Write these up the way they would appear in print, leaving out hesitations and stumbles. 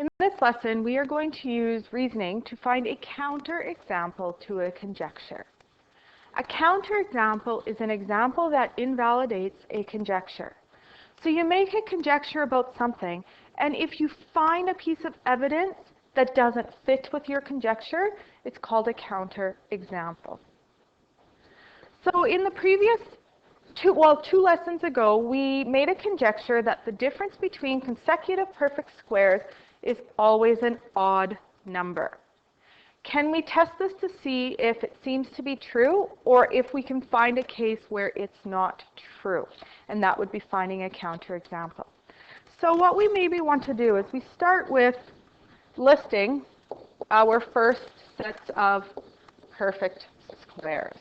In this lesson, we are going to use reasoning to find a counterexample to a conjecture. A counterexample is an example that invalidates a conjecture. So you make a conjecture about something, and if you find a piece of evidence that doesn't fit with your conjecture, it's called a counterexample. So in the previous two lessons ago, we made a conjecture that the difference between consecutive perfect squares is always an odd number. Can we test this to see if it seems to be true, or if we can find a case where it's not true? And that would be finding a counterexample. So what we maybe want to do is we start with listing our first sets of perfect squares.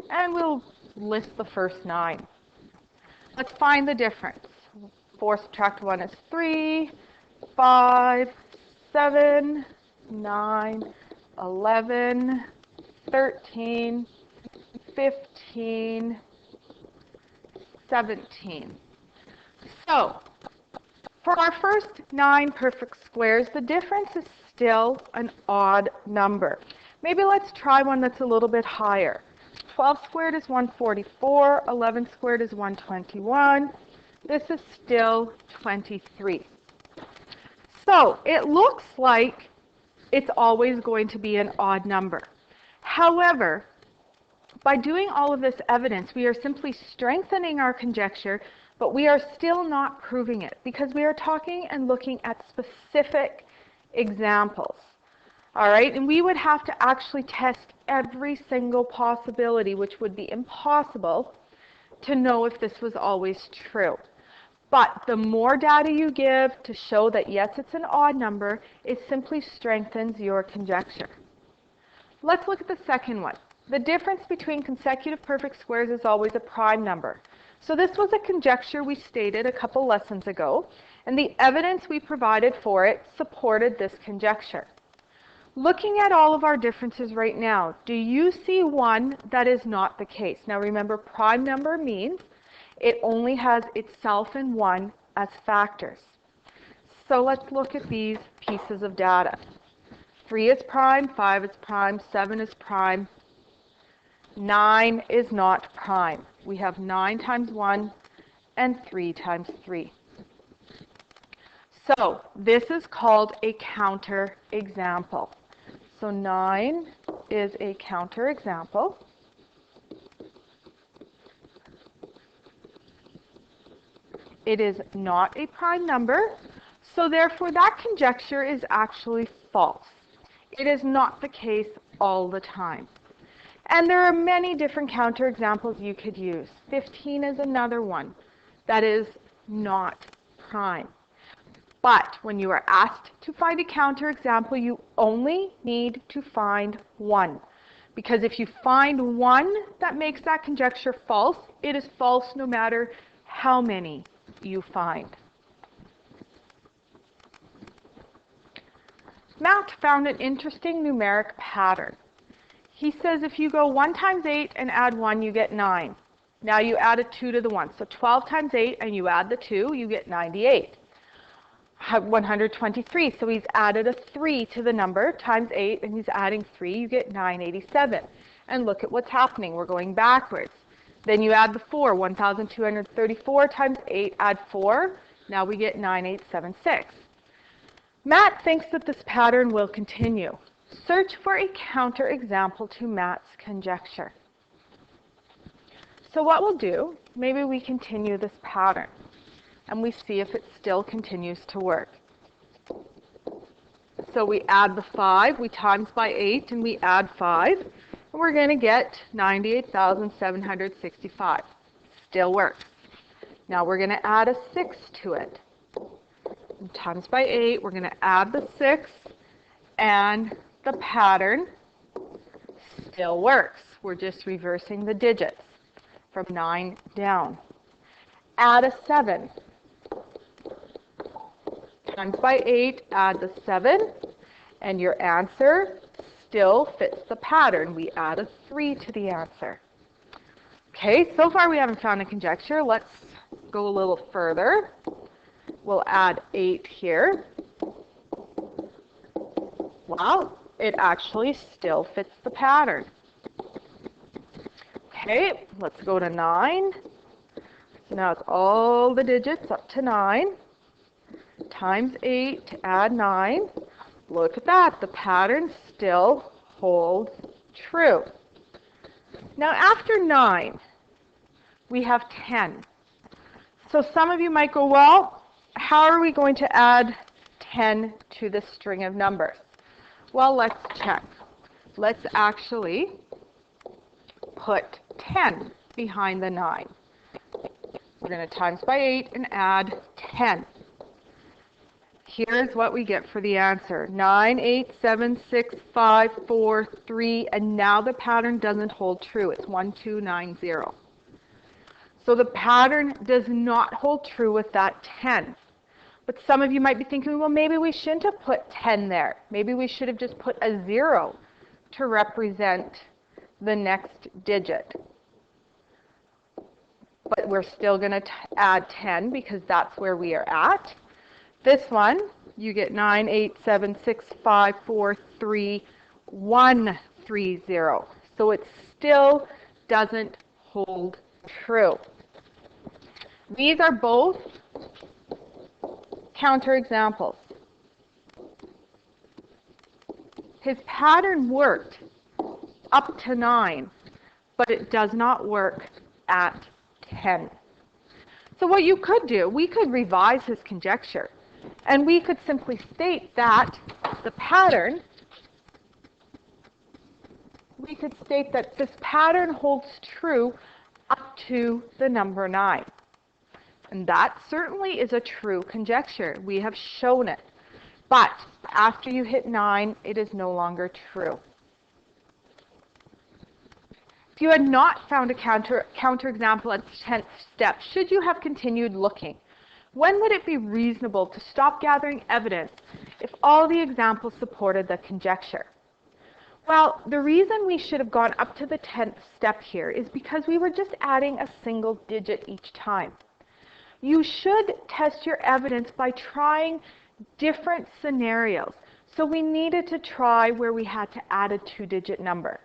And we'll list the first 9. Let's find the difference. 4 subtract 1 is 3, 5, 7, 9, 11, 13, 15, 17. So, for our first 9 perfect squares, the difference is still an odd number. Maybe let's try one that's a little bit higher. 12 squared is 144, 11 squared is 121. This is still 23. So it looks like it's always going to be an odd number. However, by doing all of this evidence, we are simply strengthening our conjecture, but we are still not proving it because we are talking and looking at specific examples. All right, and we would have to actually test every single possibility, which would be impossible to know if this was always true. But the more data you give to show that yes, it's an odd number, it simply strengthens your conjecture. Let's look at the second one. The difference between consecutive perfect squares is always a prime number. So this was a conjecture we stated a couple lessons ago, and the evidence we provided for it supported this conjecture. Looking at all of our differences right now, do you see one that is not the case? Now remember, prime number means it only has itself and 1 as factors. So let's look at these pieces of data. 3 is prime, 5 is prime, 7 is prime, 9 is not prime. We have 9 times 1 and 3 times 3. So this is called a counterexample. So 9 is a counterexample. It is not a prime number, so therefore that conjecture is actually false. It is not the case all the time. And there are many different counterexamples you could use. 15 is another one that is not prime. But when you are asked to find a counterexample, you only need to find one. Because if you find one that makes that conjecture false, it is false no matter how many you find. Matt found an interesting numeric pattern. He says if you go 1 times 8 and add 1, you get 9. Now you add a 2 to the 1. So 12 times 8 and you add the 2, you get 98. 123, so he's added a 3 to the number times 8, and he's adding 3, you get 987. And look at what's happening. We're going backwards. Then you add the 4, 1,234 times 8, add 4, now we get 9876. Matt thinks that this pattern will continue. Search for a counterexample to Matt's conjecture. So what we'll do, maybe we continue this pattern, and we see if it still continues to work. So we add the 5, we times by 8, and we add 5, and we're going to get 98,765. Still works. Now we're going to add a 6 to it. And times by 8, we're going to add the 6, and the pattern still works. We're just reversing the digits from 9 down. Add a 7. Times by 8, add the 7, and your answer still fits the pattern. We add a 3 to the answer. Okay, so far we haven't found a conjecture. Let's go a little further. We'll add 8 here. Well, it actually still fits the pattern. Okay, let's go to 9. So now it's all the digits up to 9 times 8 to add 9. Look at that. The pattern still holds true. Now after 9, we have 10. So some of you might go, well, how are we going to add 10 to this string of numbers? Well, let's check. Let's actually put 10 behind the 9. We're going to times by 8 and add 10. Here's what we get for the answer. 9, 8, 7, 6, 5, 4, 3, and now the pattern doesn't hold true. It's 1, 2, 9, 0. So the pattern does not hold true with that 10. But some of you might be thinking, well, maybe we shouldn't have put 10 there. Maybe we should have just put a 0 to represent the next digit. But we're still going to add 10 because that's where we are at. This one, you get 9, 8, 7, 6, 5, 4, 3, 1, 3, 0. So it still doesn't hold true. These are both counterexamples. His pattern worked up to 9, but it does not work at 10. So what you could do, we could revise his conjecture, and we could simply state that the pattern, we could state that this pattern holds true up to the number 9. And that certainly is a true conjecture. We have shown it. But after you hit 9, it is no longer true. If you had not found a counterexample at the 10th step, should you have continued looking? When would it be reasonable to stop gathering evidence if all the examples supported the conjecture? Well, the reason we should have gone up to the 10th step here is because we were just adding a single digit each time. You should test your evidence by trying different scenarios. So we needed to try where we had to add a 2-digit number.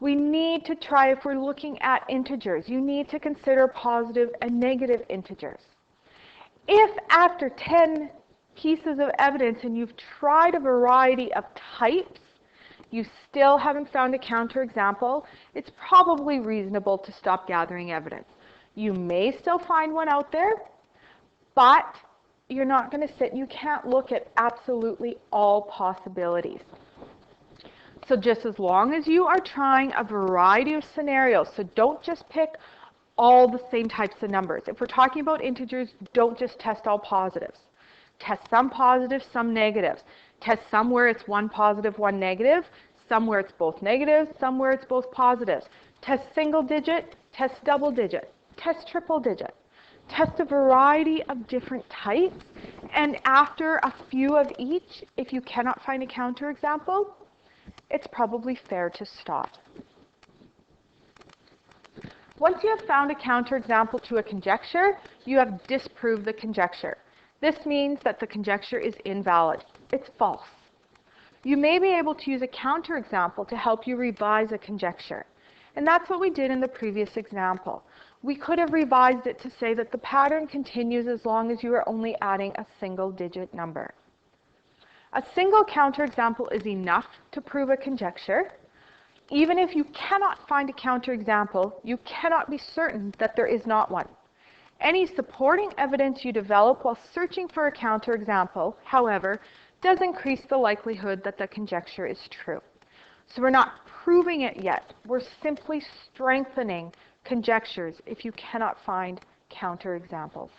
We need to try if we're looking at integers. You need to consider positive and negative integers. If after 10 pieces of evidence and you've tried a variety of types, you still haven't found a counterexample, it's probably reasonable to stop gathering evidence. You may still find one out there, but you're not going to sit, you can't look at absolutely all possibilities. So just as long as you are trying a variety of scenarios, so don't just pick all the same types of numbers. If we're talking about integers, don't just test all positives. Test some positives, some negatives. Test some where it's one positive, one negative, some where it's both negatives, some where it's both positives. Test single digit, test double digit, test triple digit. Test a variety of different types, and after a few of each, if you cannot find a counterexample, it's probably fair to stop. Once you have found a counterexample to a conjecture, you have disproved the conjecture. This means that the conjecture is invalid. It's false. You may be able to use a counterexample to help you revise a conjecture. And that's what we did in the previous example. We could have revised it to say that the pattern continues as long as you are only adding a single-digit number. A single counterexample is enough to prove a conjecture. Even if you cannot find a counterexample, you cannot be certain that there is not one. Any supporting evidence you develop while searching for a counterexample, however, does increase the likelihood that the conjecture is true. So we're not proving it yet. We're simply strengthening conjectures if you cannot find counterexamples.